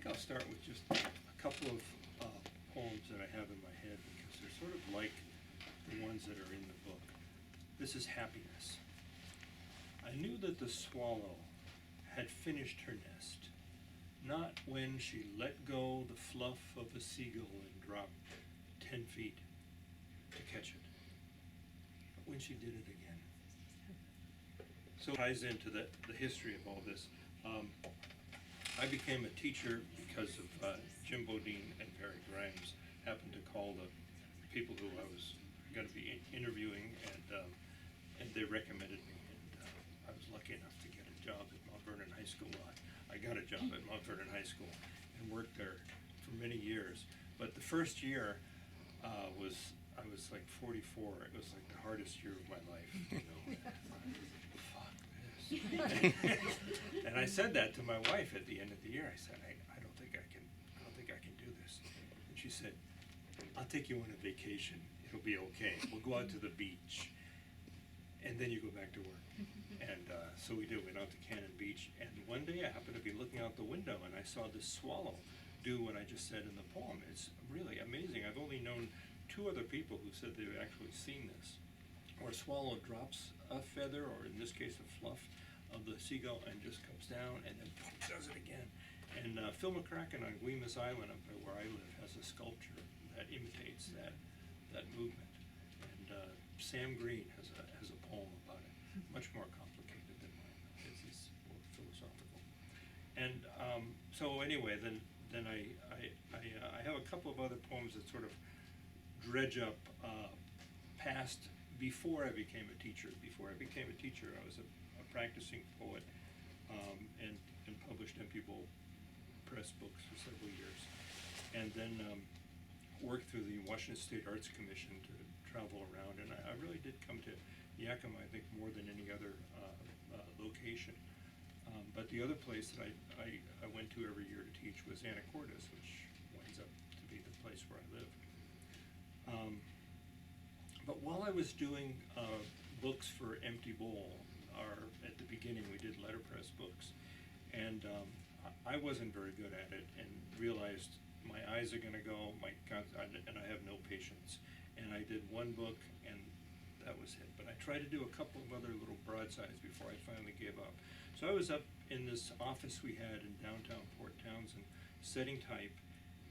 think I'll start with just a couple of poems that I have in my head, because they're sort of like the ones that are in the book. This is Happiness. I knew that the swallow had finished her nest, not when she let go the fluff of a seagull and dropped 10 feet to catch it, but when she did it again. So it ties into the history of all this. I became a teacher because of Jim Bodine and Barry Grimes happened to call the people who I was going to be interviewing, and they recommended me, and I was lucky enough to get a job at Mount Vernon High School. I got a job at Mount Vernon High School and worked there for many years. But the first year I was like 44. It was like the hardest year of my life. You know, fuck this. And I said that to my wife at the end of the year. I said, I don't think I can do this. And she said, I'll take you on a vacation. It'll be okay. We'll go out to the beach, and then you go back to work. And so we did. Went out to Cannon Beach, and one day I happened to be looking out the window, and I saw this swallow do what I just said in the poem. It's really amazing. I've only known 2 other people who said they've actually seen this, where a swallow drops a feather, or in this case a fluff, of the seagull and just comes down and then does it again. And Phil McCracken on Guimas Island, up there where I live, has a sculpture that imitates that movement. And Sam Green has a poem about it, much more complicated than mine. It's more philosophical. And so anyway, then I have a couple of other poems that sort of dredge up past before I became a teacher. Before I became a teacher, I was a practicing poet, and published MP Bowl Press books for several years, and then worked through the Washington State Arts Commission to travel around, and I really did come to Yakima, I think, more than any other location. But the other place that I went to every year to teach was Anacortes, which winds up to be the place where I live. But while I was doing books for Empty Bowl, at the beginning we did letterpress books, and I wasn't very good at it, and realized my eyes are going to go, and I have no patience. And I did one book, and that was it. But I tried to do a couple of other little broadsides before I finally gave up. So I was up in this office we had in downtown Port Townsend, setting type,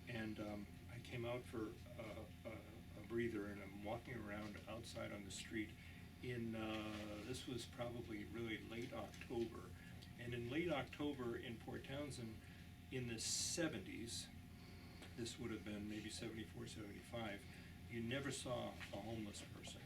and I came out for a breather, and I'm walking around outside on the street in, this was probably really late October. And in late October in Port Townsend in the 70s, this would have been maybe 74, 75, you never saw a homeless person.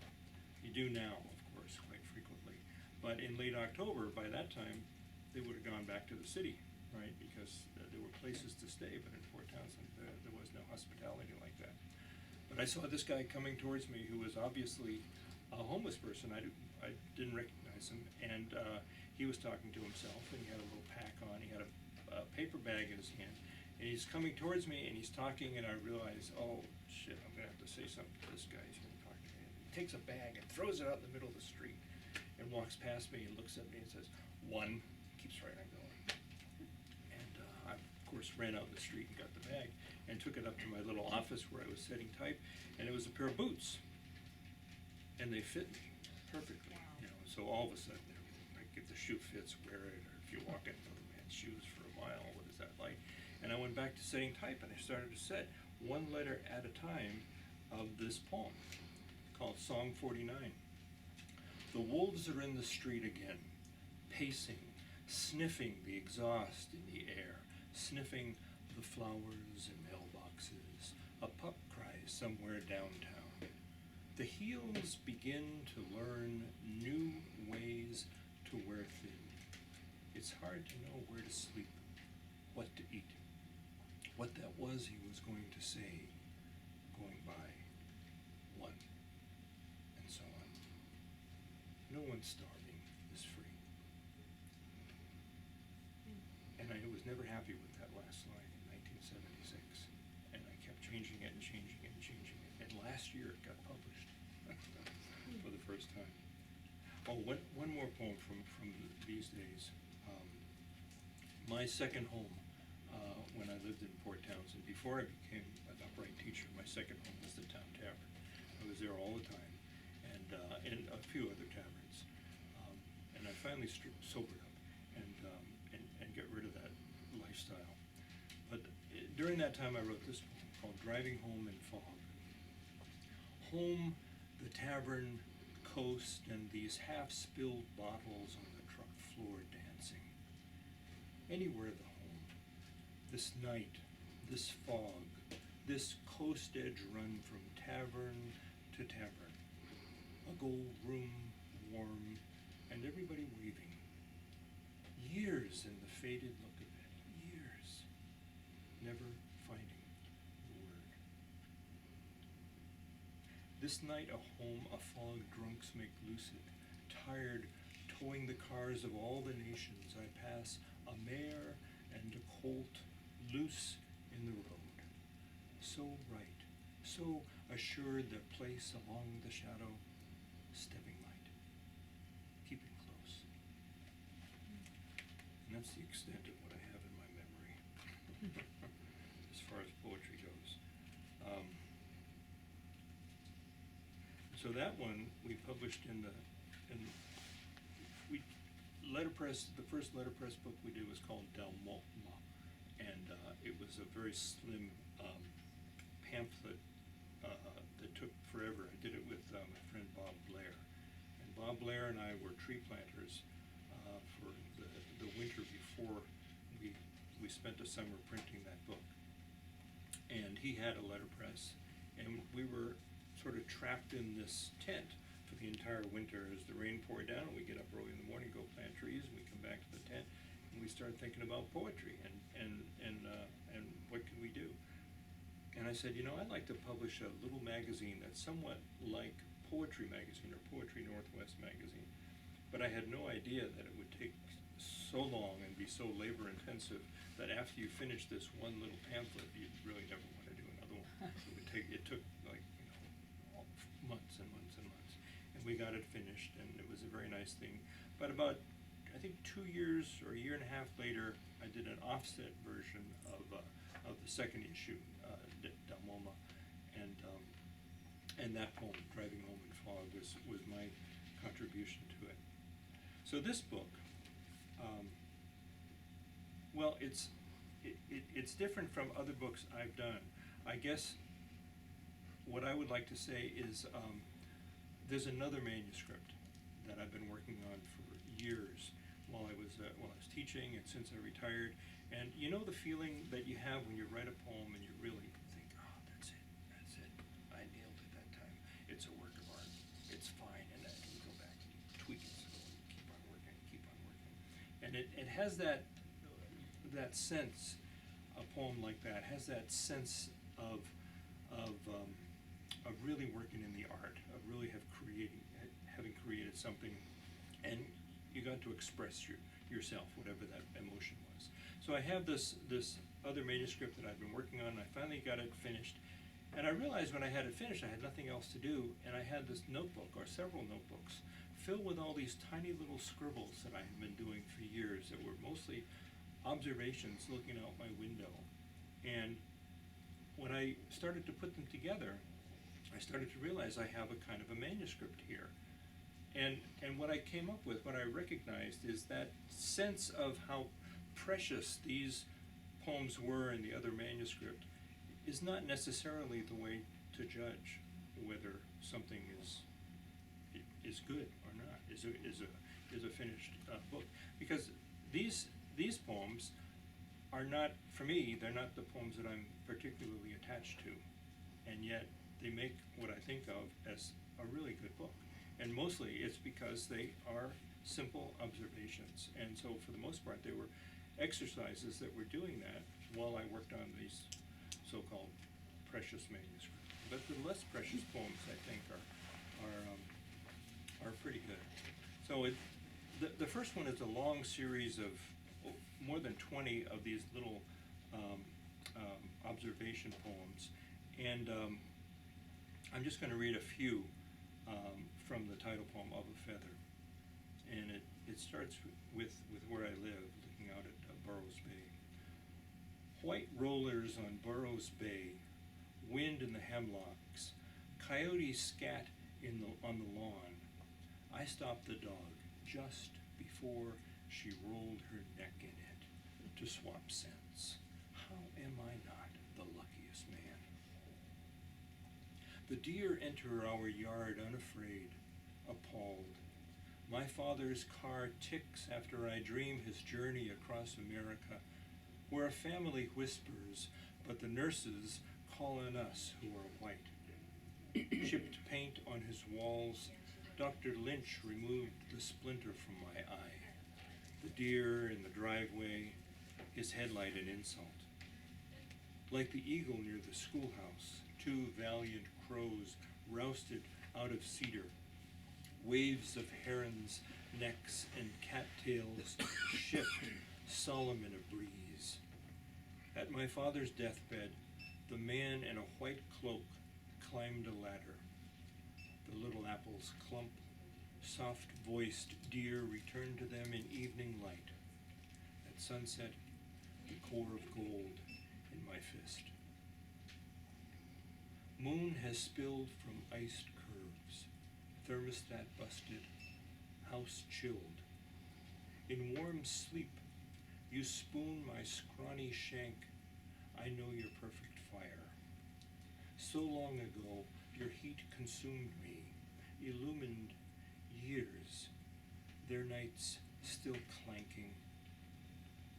You do now, of course, quite frequently. But in late October, by that time, they would have gone back to the city, right? Because there were places to stay, but in Port Townsend, there was no hospitality like that. But I saw this guy coming towards me who was obviously a homeless person. I didn't recognize him, and he was talking to himself, and he had a little pack on. He had a paper bag in his hand, and he's coming towards me, and he's talking, and I realize, oh shit, I'm gonna have to say something to this guy. He's gonna talk to me. He takes a bag and throws it out in the middle of the street, and walks past me and looks at me and says, "One," keeps right on going. And I, of course, ran out in the street and got the bag, and took it up to my little office where I was setting type, and it was a pair of boots. And they fit me perfectly, you know. So all of a sudden, like, if the shoe fits, wear it. Or if you walk in with man's shoes for a mile, what is that like? And I went back to setting type, and I started to set one letter at a time of this poem called Song 49. The wolves are in the street again, pacing, sniffing the exhaust in the air, sniffing the flowers and mailboxes. A pup cries somewhere downtown. The heels begin to learn new ways to wear thin. It's hard to know where to sleep, what to eat, what that was he was going to say, going by, one, and so on. No one starving is free. And I was never happy with that last line in 1976, and I kept changing it and changing it and changing it, and last year it got published for the first time. Oh, one more poem from these days. My second home when I lived in Port Townsend. Before I became an upright teacher, my second home was the town tavern. I was there all the time, and a few other taverns. And I finally sobered up and got rid of that lifestyle. But during that time, I wrote this poem called Driving Home in Fog. Home, the tavern, coast, and these half-spilled bottles on the truck floor dancing. Anywhere the home. This night, this fog, this coast edge run from tavern to tavern. A gold room, warm, and everybody waving. Years in the faded look of it, years. Never finding the word. This night a home, a fog drunks make lucid, tired, towing the cars of all the nations. I pass a mare and a colt loose in the road. So right, so assured their place along the shadow, stepping light, keeping close. And that's the extent of what I have in my memory as far as poetry goes. So that one we published letterpress. The first letterpress book we did was called Dalmoma, and it was a very slim pamphlet that took forever. I did it with my friend Bob Blair, and Bob Blair and I were tree planters for the winter before we spent a summer printing that book. And he had a letterpress, and we were sort of trapped in this tent for the entire winter as the rain poured down. We get up early in the morning, go plant trees, and we come back to the tent, and we start thinking about poetry and what can we do. And I said, I'd like to publish a little magazine that's somewhat like Poetry Magazine or Poetry Northwest Magazine. But I had no idea that it would take so long and be so labor intensive that after you finish this one little pamphlet, you'd really never want to do another one. It took like months and months and months. And we got it finished, and it was a very nice thing. But about, I think, 2 years or a year and a half later, I did an offset version of the second issue, Dalmoma, and that poem, Driving Home in Fog, was my contribution to it. So this book, well, it's different from other books I've done. I guess what I would like to say is there's another manuscript that I've been working on for years while I was teaching and since I retired. And you know the feeling that you have when you write a poem and you really think, oh, that's it, I nailed it that time. It's a work of art. It's fine, and then you go back and you tweak it so and you keep on working. And it has that sense, a poem like that has that sense of really working in the art, of really having created something, and you got to express yourself, whatever that emotion was. So I have this other manuscript that I've been working on, and I finally got it finished. And I realized when I had it finished, I had nothing else to do, and I had this notebook, or several notebooks, filled with all these tiny little scribbles that I had been doing for years that were mostly observations looking out my window. And when I started to put them together, I started to realize I have a kind of a manuscript here. And what I came up with, what I recognized, is that sense of how precious these poems were in the other manuscript is not necessarily the way to judge whether something is good or not, is a finished book. Because these poems are not, for me, they're not the poems that I'm particularly attached to, and yet they make what I think of as a really good book. And mostly it's because they are simple observations. And so for the most part, they were exercises that were doing that while I worked on these so-called precious manuscripts. But the less precious poems, I think, are pretty good. So the first one is a long series of more than 20 of these little observation poems. And I'm just going to read a few from the title poem, Of a Feather. And it starts with where I live, looking out at Burroughs Bay. White rollers on Burroughs Bay, wind in the hemlocks, coyotes scat on the lawn. I stopped the dog just before she rolled her neck in it to swap scents. How am I not the luckiest man? The deer enter our yard unafraid, appalled. My father's car ticks after I dream his journey across America, where a family whispers, but the nurses call on us who are white. Chipped paint on his walls, Dr. Lynch removed the splinter from my eye. The deer in the driveway, his headlight an insult. Like the eagle near the schoolhouse, two valiant crows rousted out of cedar. Waves of herons' necks and cattails shift solemn in a breeze. At my father's deathbed, the man in a white cloak climbed a ladder. The little apples clump, soft-voiced deer returned to them in evening light. At sunset, the core of gold in my fist. Moon has spilled from iced curves, thermostat busted, house chilled. In warm sleep, you spoon my scrawny shank. I know your perfect fire. So long ago, your heat consumed me, illumined years, their nights still clanking.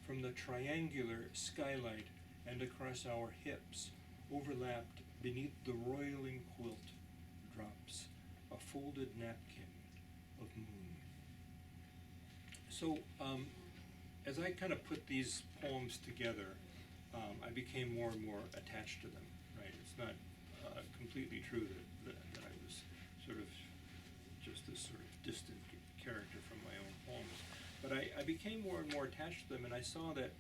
From the triangular skylight and across our hips, overlapped beneath the roiling quilt, drops a folded napkin of moon. So, as I kind of put these poems together, I became more and more attached to them, right? It's not completely true that I was sort of just this sort of distant character from my own poems. But I became more and more attached to them, and I saw that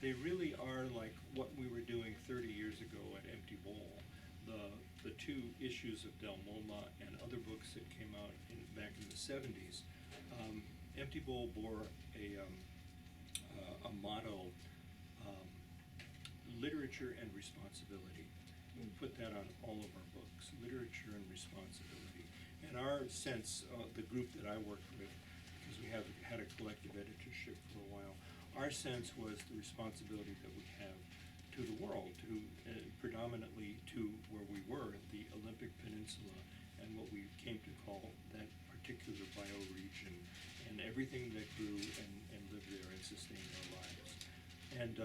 they really are like what we were doing 30 years ago at Empty Bowl. The two issues of Del Molma and other books that came out back in the 70s, Empty Bowl bore a motto, literature and responsibility. We put that on all of our books, literature and responsibility. And our sense, the group that I worked with, because we have had a collective editorship for a while, our sense was the responsibility that we have to the world, to predominantly to where we were, the Olympic Peninsula, and what we came to call that particular bioregion, and everything that grew and lived there and sustained our lives. And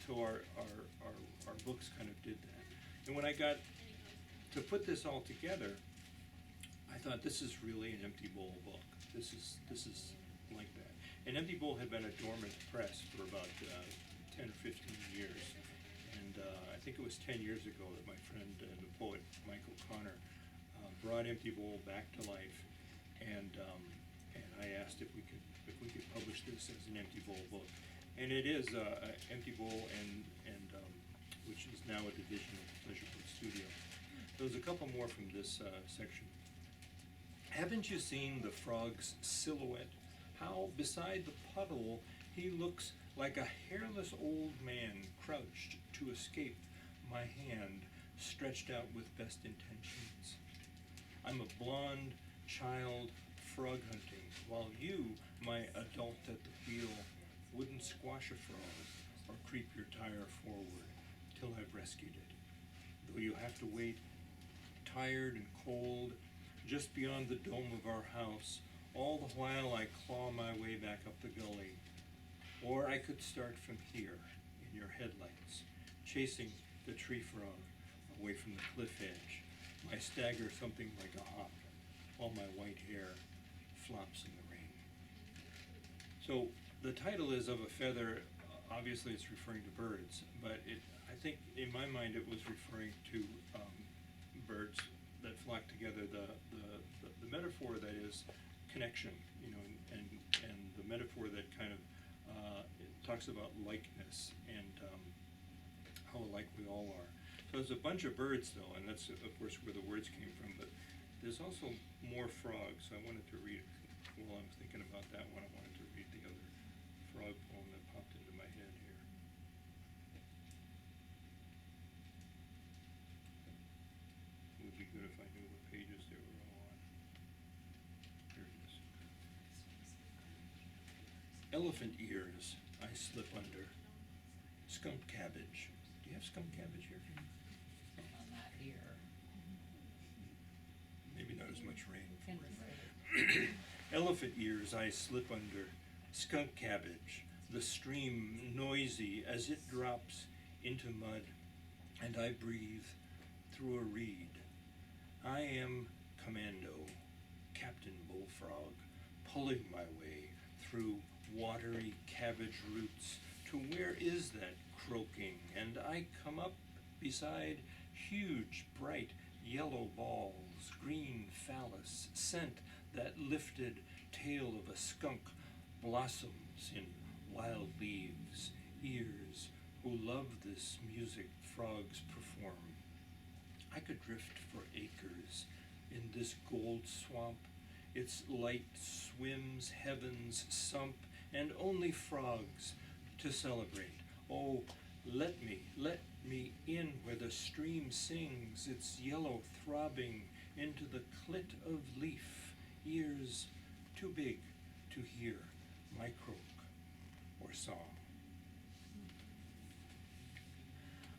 so our books kind of did that. And when I got to put this all together, I thought this is really an Empty Bowl book. This is like that. And Empty Bowl had been a dormant press for about 10 or 15 years. And I think it was 10 years ago that my friend and the poet Michael Connor brought Empty Bowl back to life, and I asked if we could publish this as an Empty Bowl book. And it is Empty Bowl, and which is now a division of the Pleasure Book Studio. There's a couple more from this section. Haven't you seen the frog's silhouette? How beside the puddle he looks like a hairless old man crouched to escape my hand stretched out with best intentions. I'm a blonde child frog hunting, while you, my adult at the wheel, wouldn't squash a frog or creep your tire forward till I've rescued it. Though you have to wait, tired and cold, just beyond the dome of our house, all the while I claw my way back up the gully. Or I could start from here, in your headlights, chasing the tree frog away from the cliff edge, my stagger something like a hop, while my white hair flops in the rain. So the title is Of a Feather. Obviously it's referring to birds, but I think in my mind it was referring to birds that flock together. The metaphor that is connection, you know, and the metaphor that kind of it talks about likeness and how alike we all are. So there's a bunch of birds though, and that's of course where the words came from, but there's also more frogs. I wanted to read, while I'm thinking about that one, I wanted to read the other frog poem that popped into my head here. Elephant ears I slip under. Skunk cabbage. Do you have skunk cabbage here? On that here. Maybe not as much rain for it. Elephant ears I slip under. Skunk cabbage. The stream noisy as it drops into mud, and I breathe through a reed. I am Commando, Captain Bullfrog, pulling my way through watery cabbage roots to where is that croaking, and I come up beside huge, bright, yellow balls, green phallus, scent that lifted tail of a skunk, blossoms in wild leaves, ears who love this music frogs perform. I could drift for acres in this gold swamp. Its light swims heaven's sump, and only frogs to celebrate. Oh, let me in where the stream sings, its yellow throbbing into the clit of leaf, ears too big to hear my croak or song.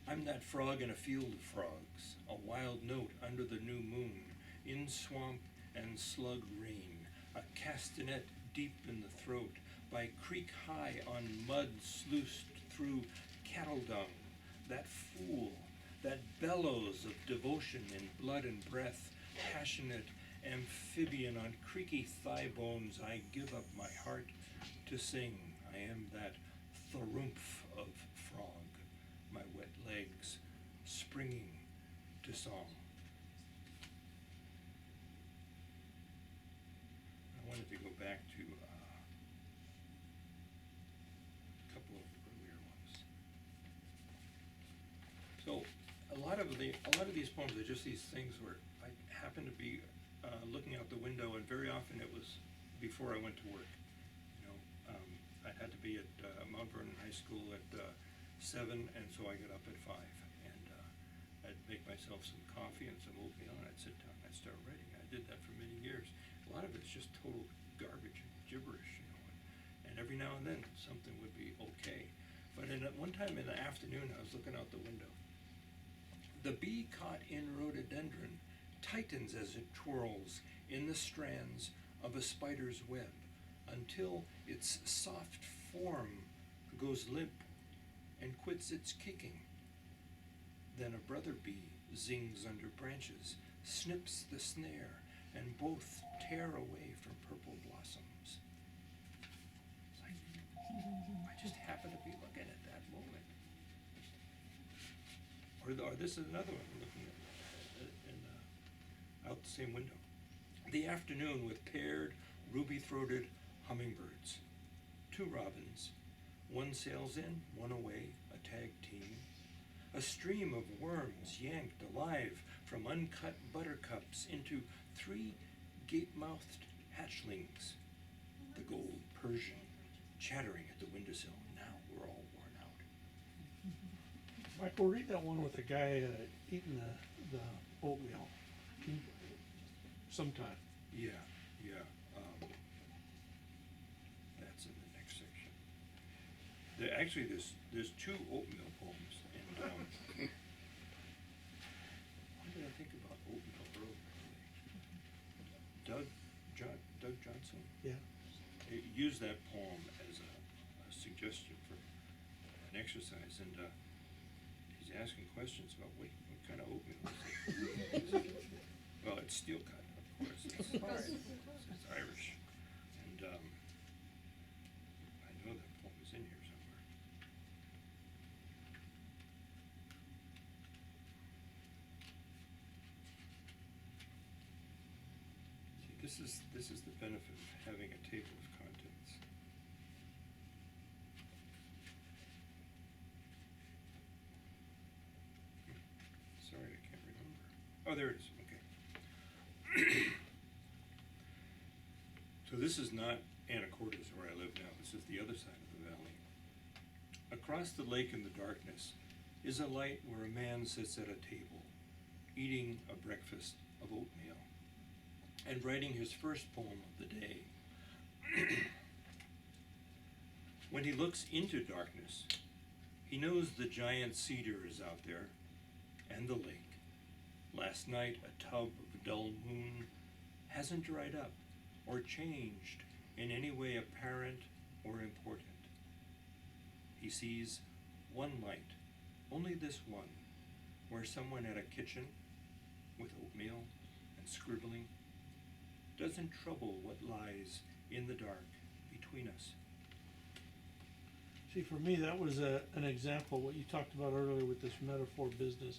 I'm that frog in a field of frogs, a wild note under the new moon, in swamp and slug rain, a castanet deep in the throat, by creek high on mud sluiced through cattle dung, that fool, that bellows of devotion in blood and breath, passionate amphibian on creaky thigh bones, I give up my heart to sing. I am that thrumph of frog, my wet legs springing to song. I wanted to go back to a couple of earlier ones. So a lot of these poems are just these things where I happen to be looking out the window, and very often it was before I went to work. I had to be at Mount Vernon High School at 7, and so I got up at 5, and I'd make myself some coffee and some oatmeal, and I'd sit down and I'd start writing. I did that for many years. A lot of it's just total garbage and gibberish, and every now and then something would be okay. But at one time in the afternoon, I was looking out the window. The bee caught in rhododendron tightens as it twirls in the strands of a spider's web, until its soft form goes limp and quits its kicking. Then a brother bee zings under branches, snips the snare, and both tear away from purple blossoms. It's like, I just happen to be looking at that moment. Or this is another one I'm looking at out the same window. The afternoon with paired, ruby-throated hummingbirds. 2 robins. One sails in, one away, a tag team. A stream of worms yanked alive from uncut buttercups into 3 gape-mouthed hatchlings. The gold Persian chattering at the windowsill. Now we're all worn out. Michael, read that one with the guy eating the oatmeal. Sometime. Yeah. That's in the next section. Actually, there's 2 oatmeal poems, and why did I think about oatmeal earlier? Doug Johnson? Yeah. He used that poem as a suggestion for an exercise, and he's asking questions about what kind of oatmeal is it? Well, it's steel cut, of course. It's Irish. And I know that poem is in here somewhere. See, this is the benefit of having a table of contents. Sorry, I can't remember. Oh, there it is. Okay. So this is not Anacortes where I live now. This is the other side of the valley. Across the lake in the darkness is a light where a man sits at a table, eating a breakfast of oatmeal and writing his first poem of the day. When he looks into darkness, he knows the giant cedar is out there, and the lake. Last night, a tub of dull moon hasn't dried up or changed in any way apparent or important. He sees one light, only this one, where someone at a kitchen with oatmeal and scribbling doesn't trouble what lies in the dark between us. See, for me, that was an example, what you talked about earlier with this metaphor business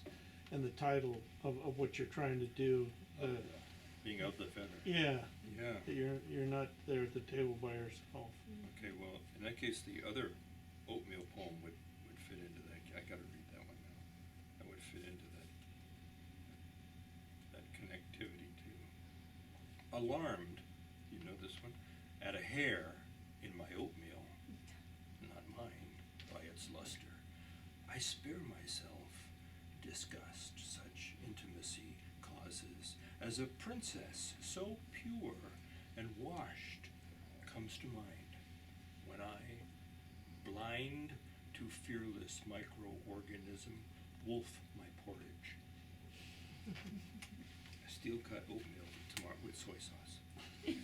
and the title of what you're trying to do. Being out the feather. Yeah, Yeah. that you're not there at the table by yourself. Okay, well, in that case, the other oatmeal poem would fit into that. I gotta read that one now. That would fit into that connectivity too. Alarmed, you know this one, at a hair in my oatmeal, not mine, by its luster, I spare myself disgust such intimacy causes as a princess so pure and washed comes to mind when I, blind to fearless microorganism, wolf my porridge. Steel cut oatmeal tomorrow with soy sauce. My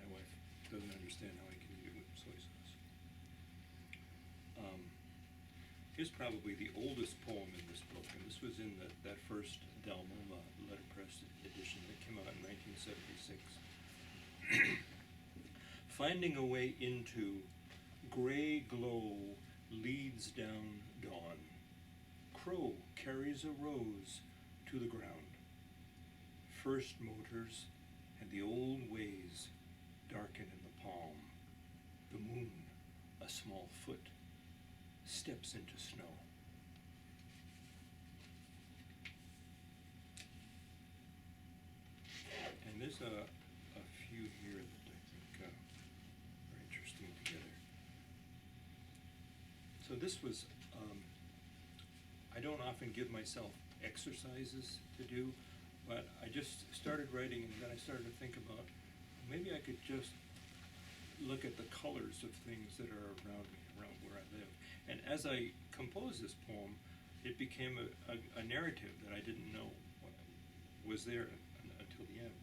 wife doesn't understand how I can eat it with soy sauce. Here's probably the oldest poem in this book, and this was in that first Dalmoma letterpress edition that came out in 1976. Finding a way into gray glow leads down dawn. Crow carries a rose to the ground. First motors and the old ways darken in the palm. The moon, a small foot, steps into snow. And there's a few here that I think are interesting together. So this was, I don't often give myself exercises to do, but I just started writing and then I started to think about maybe I could just look at the colors of things that are around me, around where I live. And as I composed this poem, it became a narrative that I didn't know was there until the end.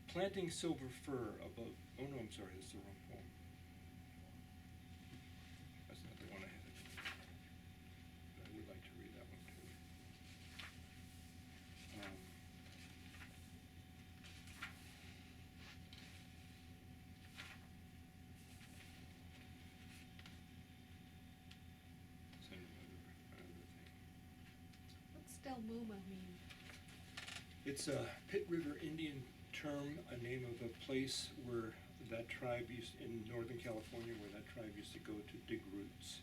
Planting silver fir above, oh no, I'm sorry, that's the wrong poem. That's not the one I had. I would like to read that one too. Send another thing. What's Dalmoma mean? It's a Pit River Indian term, a name of a place where that tribe used, in Northern California, where that tribe used to go to dig roots.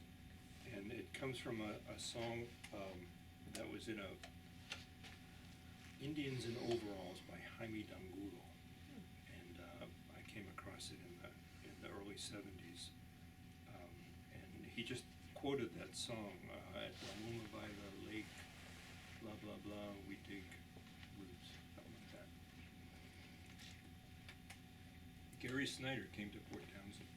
And it comes from a song that was in a Indians in Overalls by Jaime Dangulo. And I came across it in the early 70s. And he just quoted that song, at Dalmoma by the lake, blah, blah, blah, we dig roots, something like that. Gary Snyder came to Port Townsend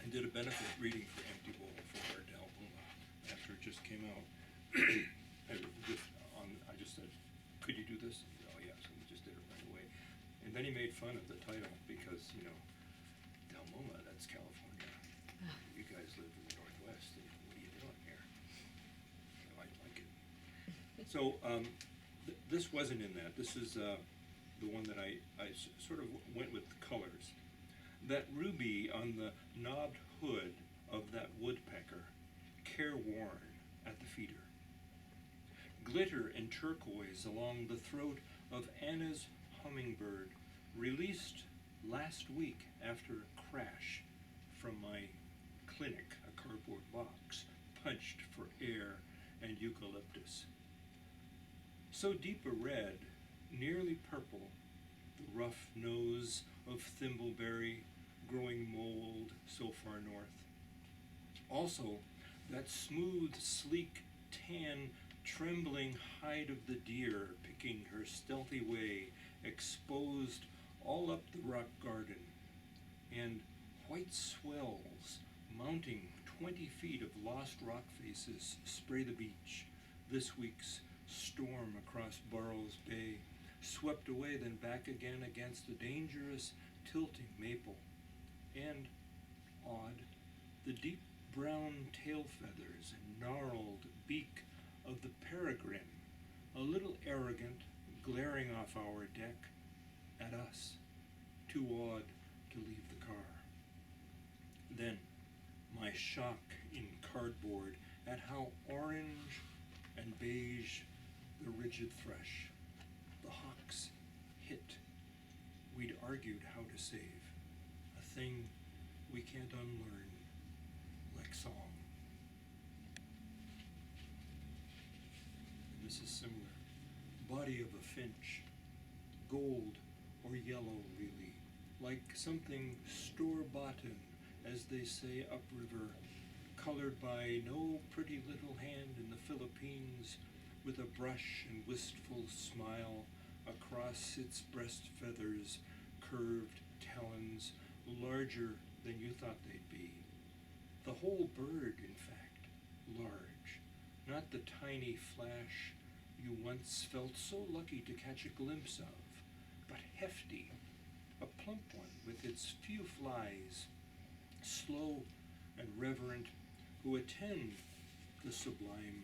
and did a benefit reading for Empty Bowl for Dalmoma after it just came out. I just said, could you do this? He said, oh yeah, so we just did it right away. And then he made fun of the title because, you know, Dalmoma, that's California. You guys live in the Northwest, and what are you doing here? I like it. So this wasn't in that. This is the one that I sort of went with the colors. That ruby on the knobbed hood of that woodpecker, careworn at the feeder. Glitter and turquoise along the throat of Anna's hummingbird, released last week after a crash from my clinic, a cardboard box, punched for air and eucalyptus. So deep a red, nearly purple, the rough nose of thimbleberry, growing mold so far north. Also, that smooth, sleek, tan, trembling hide of the deer picking her stealthy way, exposed all up the rock garden, and white swells mounting 20 feet of lost rock faces spray the beach. This week's storm across Burroughs Bay swept away, then back again against a dangerous tilting maple. And, odd, the deep brown tail feathers and gnarled beak of the peregrine, a little arrogant, glaring off our deck at us, too awed to leave the car. Then, my shock in cardboard at how orange and beige the rigid thrush, the hawks, hit. We'd argued how to save, a thing we can't unlearn, like song. And this is similar. Body of a finch, gold or yellow really, like something store-boughten, as they say upriver, colored by no pretty little hand in the Philippines, with a brush and wistful smile across its breast feathers, curved talons larger than you thought they'd be. The whole bird, in fact, large, not the tiny flash you once felt so lucky to catch a glimpse of, but hefty, a plump one with its few flies, slow and reverent, who attend the sublime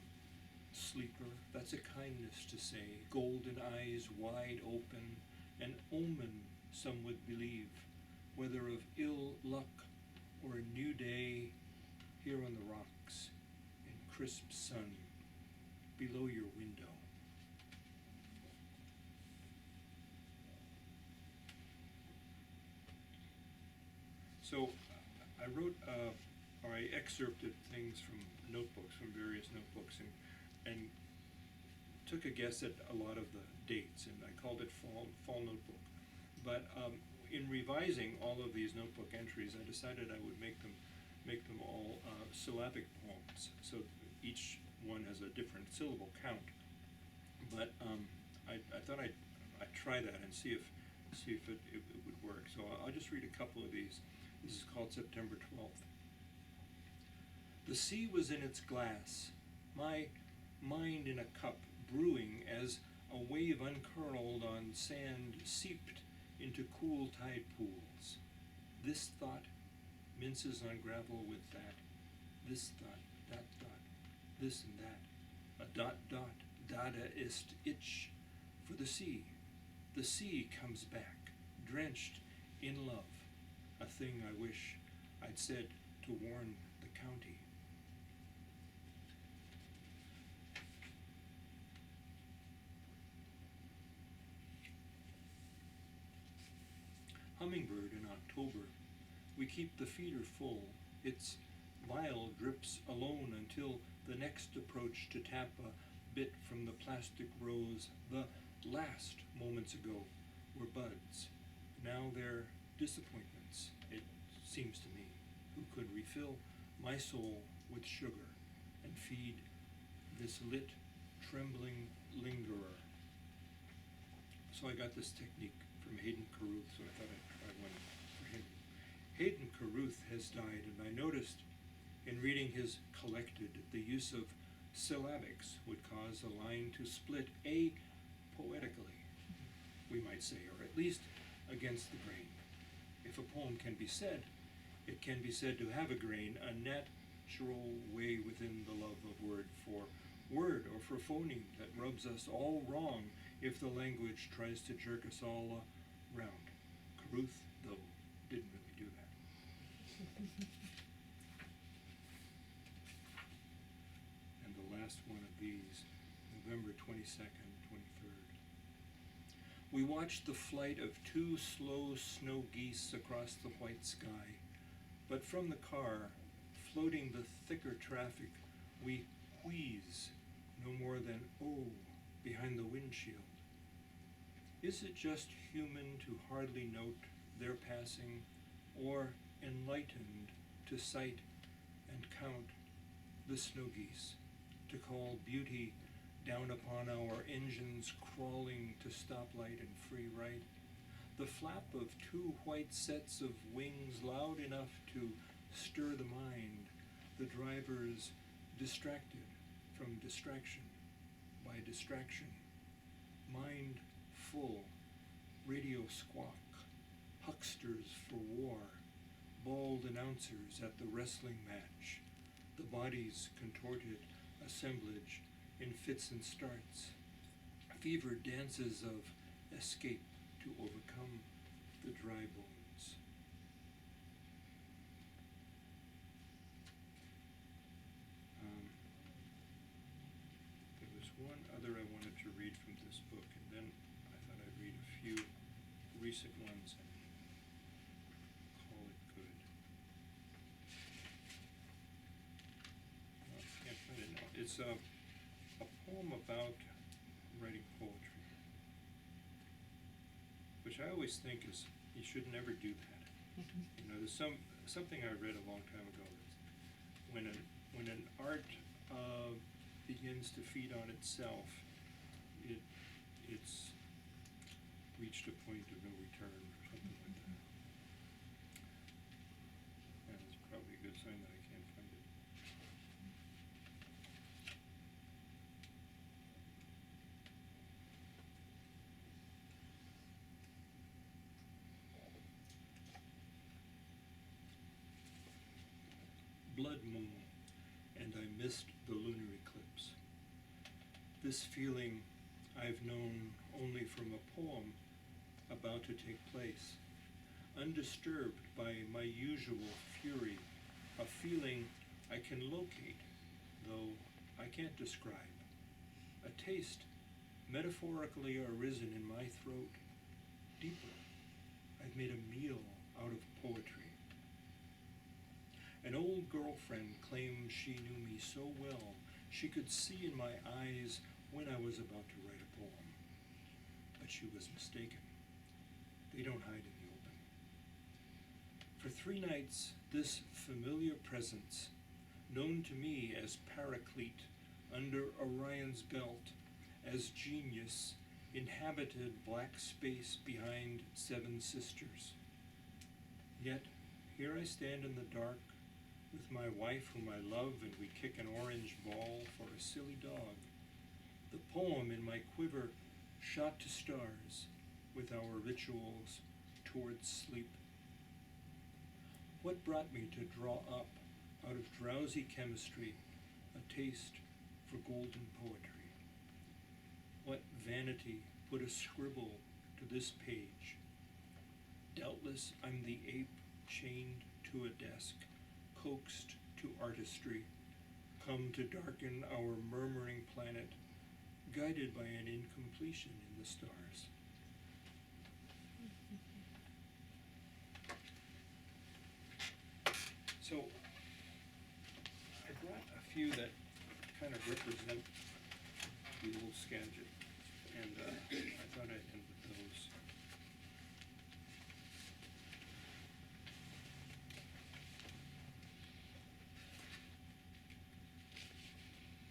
sleeper. That's a kindness to say, golden eyes wide open, an omen, some would believe, whether of ill luck or a new day, here on the rocks, in crisp sun, below your window. So I wrote, or I excerpted things from notebooks, from various notebooks, and took a guess at a lot of the dates, and I called it fall notebook. But in revising all of these notebook entries, I decided I would make them all syllabic poems. So each one has a different syllable count. But I thought I'd try that and see if it would work. So I'll just read a couple of these. This is called September 12th. The sea was in its glass, my mind in a cup, brewing as a wave uncurled on sand seeped into cool tide pools. This thought minces on gravel with that. This thought, that thought, this and that. A dot dot, Dadaist itch for the sea. The sea comes back, drenched in love. A thing I wish I'd said to warn the county. Hummingbird in October. We keep the feeder full. Its vial drips alone until the next approach to tap a bit from the plastic rose. The last moments ago were buds. Now they're disappointments, it seems to me, who could refill my soul with sugar and feed this lit, trembling lingerer. So I got this technique from Hayden Carruth, so I thought I'd try one for him. Hayden Carruth has died, and I noticed in reading his collected, the use of syllabics would cause a line to split poetically, we might say, or at least against the grain. If a poem can be said, it can be said to have a grain, a natural way within the love of word or for phoneme that rubs us all wrong if the language tries to jerk us all around. Carruth, though, didn't really do that. And the last one of these, November 22nd, 23rd. We watched the flight of 2 slow snow geese across the white sky, but from the car, floating the thicker traffic, we wheeze no more than oh behind the windshield. Is it just human to hardly note their passing, or enlightened to sight and count the snow geese, to call beauty down upon our engines crawling to stoplight and free right? the flap of two white sets of wings loud enough to stir the mind, the drivers distracted from distraction by distraction, mind full, radio squawk, hucksters for war, bald announcers at the wrestling match, the bodies contorted assemblage in fits and starts, fevered dances of escape to overcome the dry bones. There was one other I wanted to read from this book, and then I thought I'd read a few recent ones and call it good. I can't find it now. It's a poem about writing poetry, which I always think is, you should never do that. You know, there's something I read a long time ago. When an art begins to feed on itself, it's reached a point of no return or something like that. And it's probably a good sign that I can't find it. Blood moon, and I missed the lunar eclipse. This feeling I've known only from a poem about to take place, undisturbed by my usual fury, a feeling I can locate, though I can't describe, a taste metaphorically arisen in my throat, deeper. I've made a meal out of poetry. An old girlfriend claimed she knew me so well, she could see in my eyes when I was about to write a poem. But she was mistaken. They don't hide in the open. For 3 nights, this familiar presence, known to me as Paraclete under Orion's belt, as genius, inhabited black space behind 7 sisters. Yet, here I stand in the dark, with my wife whom I love, and we kick an orange ball for a silly dog. The poem in my quiver shot to stars with our rituals towards sleep. What brought me to draw up, out of drowsy chemistry, a taste for golden poetry? What vanity put a scribble to this page? Doubtless I'm the ape chained to a desk, coaxed to artistry, come to darken our murmuring planet, guided by an incompletion in the stars. So, I brought a few that kind of represent the old Skagit, and I thought I'd end with those.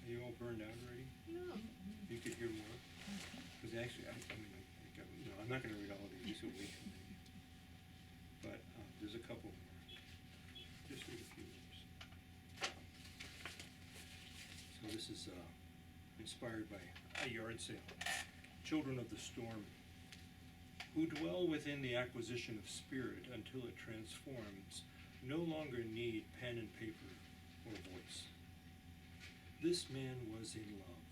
Are you all burned out already? No. You could hear more? Because actually, I'm not going to read all of these, these are way too many. But there's a couple more. Just read a few of these. So this is inspired by a yard sale. Children of the storm, who dwell within the acquisition of spirit until it transforms, no longer need pen and paper or voice. This man was in love,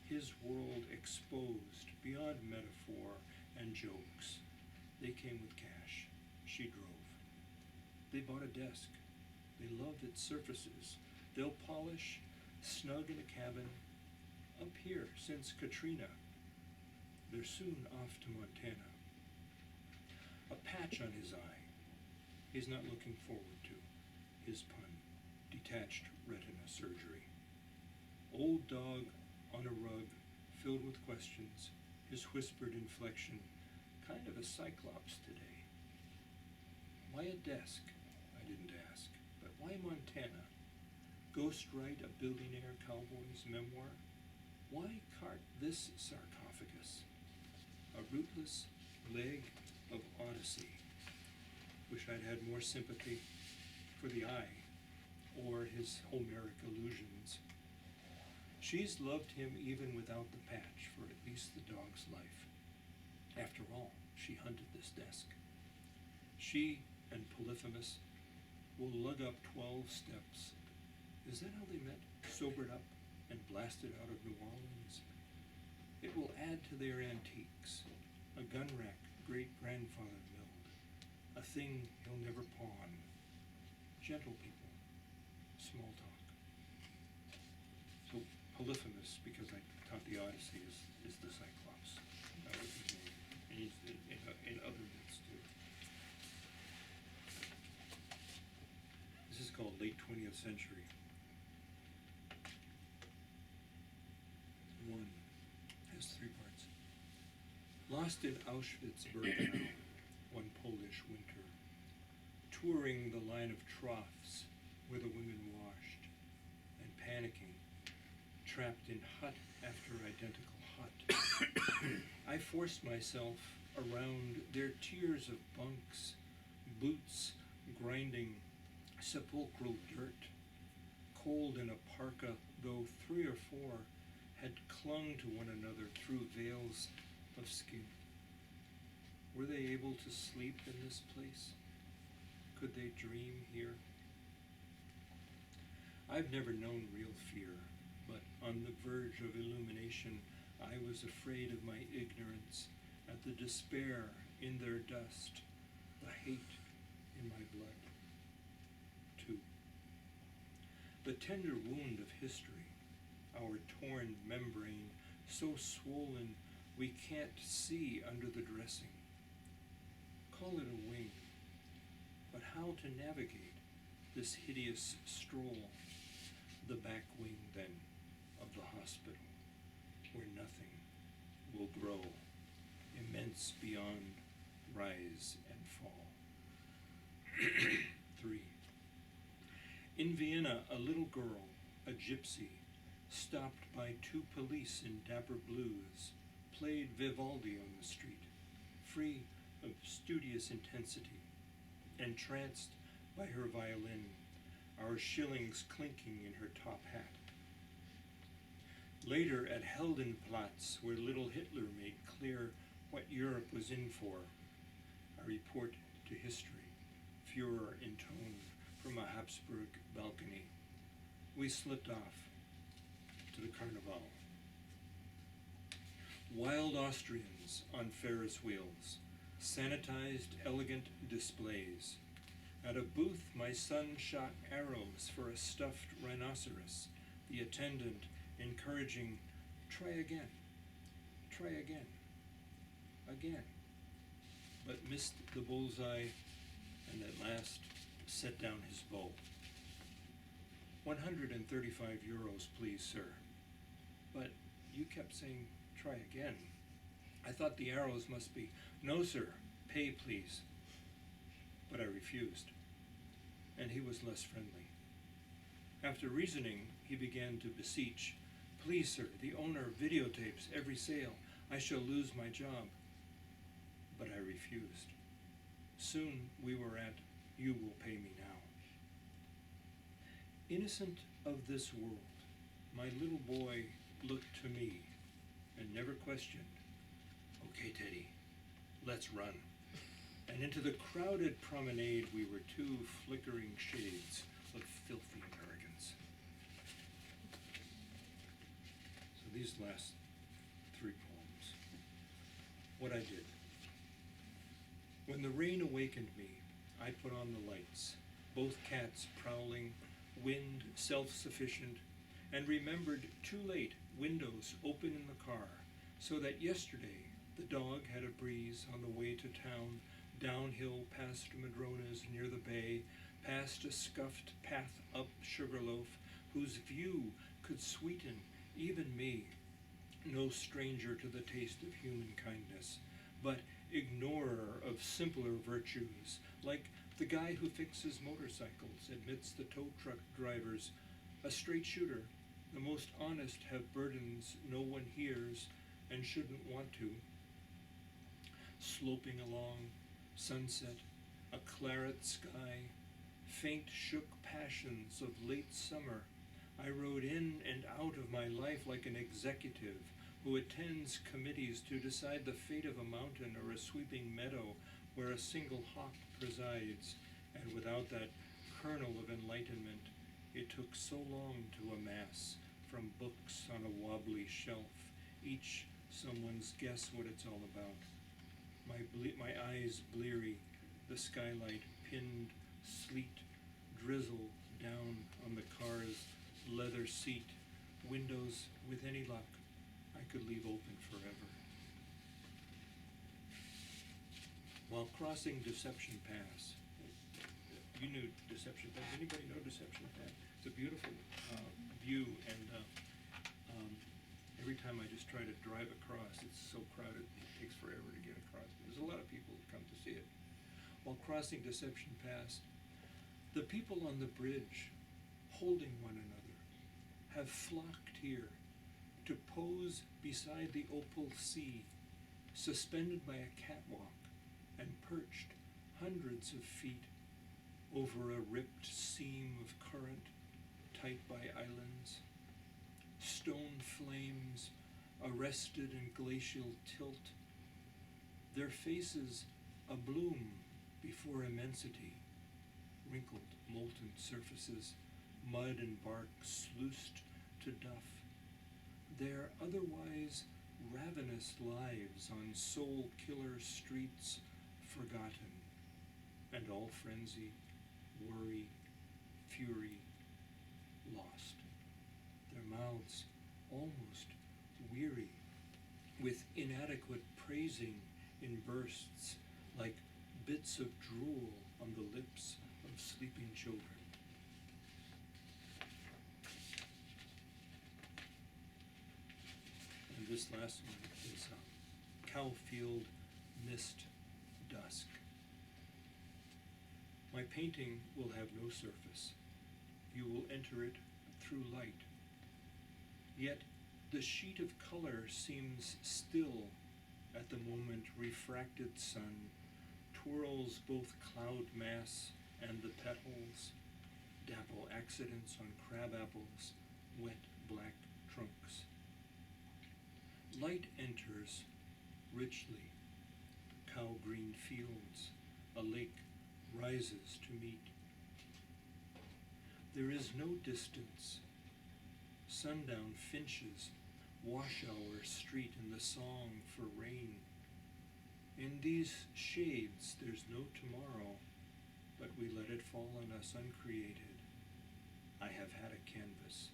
his world exposed beyond metaphor and jokes. They came with cash. She drove. They bought a desk. They love its surfaces. They'll polish, snug in a cabin, up here since Katrina. They're soon off to Montana. A patch on his eye. He's not looking forward to his pun. Detached retina surgery. Old dog on a rug filled with questions, his whispered inflection, kind of a cyclops today. Why a desk? I didn't ask. But why Montana? Ghost write a billionaire cowboy's memoir? Why cart this sarcophagus? A rootless leg of Odyssey. Wish I'd had more sympathy for the eye, or his Homeric allusions. She's loved him even without the patch for at least the dog's life. After all, she hunted this desk. She and Polyphemus will lug up 12 steps. Is that how they met? Sobered up and blasted out of New Orleans? It will add to their antiques. A gun rack great-grandfather milled. A thing he'll never pawn. Gentle people. Small talk. So Polyphemus, because I taught the Odyssey, is the Cyclops. That was his name. And he's in other myths too. This is called late 20th century. 1 has 3 parts. Lost in Auschwitz-Birkenau, one Polish winter, touring the line of troughs where the women washed, and panicking, trapped in hut after identical hut. I forced myself around their tiers of bunks, boots grinding sepulchral dirt, cold in a parka, though 3 or 4 had clung to one another through veils of skin. Were they able to sleep in this place? Could they dream here? I've never known real fear, but on the verge of illumination, I was afraid of my ignorance, at the despair in their dust, the hate in my blood. 2. The tender wound of history, our torn membrane, so swollen we can't see under the dressing. Call it a wing, but how to navigate this hideous stroll? The back wing, then, of the hospital, where nothing will grow, immense beyond rise and fall. 3. In Vienna, a little girl, a gypsy, stopped by 2 police in dapper blues, played Vivaldi on the street, free of studious intensity, entranced by her violin, our shillings clinking in her top hat. Later at Heldenplatz, where little Hitler made clear what Europe was in for, a report to history, furor intoned from a Habsburg balcony, we slipped off to the Carnival. Wild Austrians on Ferris wheels, sanitized, elegant displays. At a booth, my son shot arrows for a stuffed rhinoceros, the attendant encouraging, try again, again, but missed the bullseye and at last set down his bow. 135 euros, please, sir. But you kept saying, try again. I thought the arrows must be, no, sir, pay, please. But I refused, and he was less friendly. After reasoning, he began to beseech, please, sir, the owner videotapes every sale. I shall lose my job. But I refused. Soon we were at, you will pay me now. Innocent of this world, my little boy looked to me and never questioned, okay, Teddy, let's run. And into the crowded promenade we were 2 flickering shades of filthy Americans. So these last 3 poems. What I did. When the rain awakened me, I put on the lights, both cats prowling, wind self-sufficient, and remembered too late windows open in the car, so that yesterday the dog had a breeze on the way to town, downhill past Madrona's near the bay, past a scuffed path up Sugarloaf, whose view could sweeten even me, no stranger to the taste of human kindness, but ignorer of simpler virtues, like the guy who fixes motorcycles, admits the tow truck drivers, a straight shooter, the most honest have burdens no one hears and shouldn't want to. sloping along, sunset, a claret sky, faint shook passions of late summer. I rode in and out of my life like an executive who attends committees to decide the fate of a mountain or a sweeping meadow where a single hawk presides, and without that kernel of enlightenment, it took so long to amass from books on a wobbly shelf, each someone's guess what it's all about. My eyes bleary, the skylight pinned, sleet drizzle down on the car's leather seat, windows with any luck I could leave open forever. While crossing Deception Pass, you knew Deception Pass, anybody know Deception Pass? It's a beautiful view, and every time I just try to drive across, it's so crowded, it takes forever to get across. There's a lot of people who come to see it. While crossing Deception Pass, the people on the bridge, holding one another, have flocked here to pose beside the opal sea, suspended by a catwalk and perched hundreds of feet over a ripped seam of current, tight by islands. Stone flames arrested in glacial tilt, their faces abloom before immensity, wrinkled, molten surfaces, mud and bark sluiced to duff, their otherwise ravenous lives on soul-killer streets forgotten, and all frenzy, worry, fury, lost. Their mouths almost weary, with inadequate praising in bursts, like bits of drool on the lips of sleeping children. And this last one is Cowfield Mist Dusk. My painting will have no surface. You will enter it through light. Yet the sheet of color seems still at the moment refracted sun twirls both cloud mass and the petals, dapple accidents on crabapples, wet black trunks. Light enters richly, cow green fields, a lake rises to meet. There is no distance. Sundown finches wash our street in the song for rain. In these shades there's no tomorrow, but we let it fall on us uncreated. I have had a canvas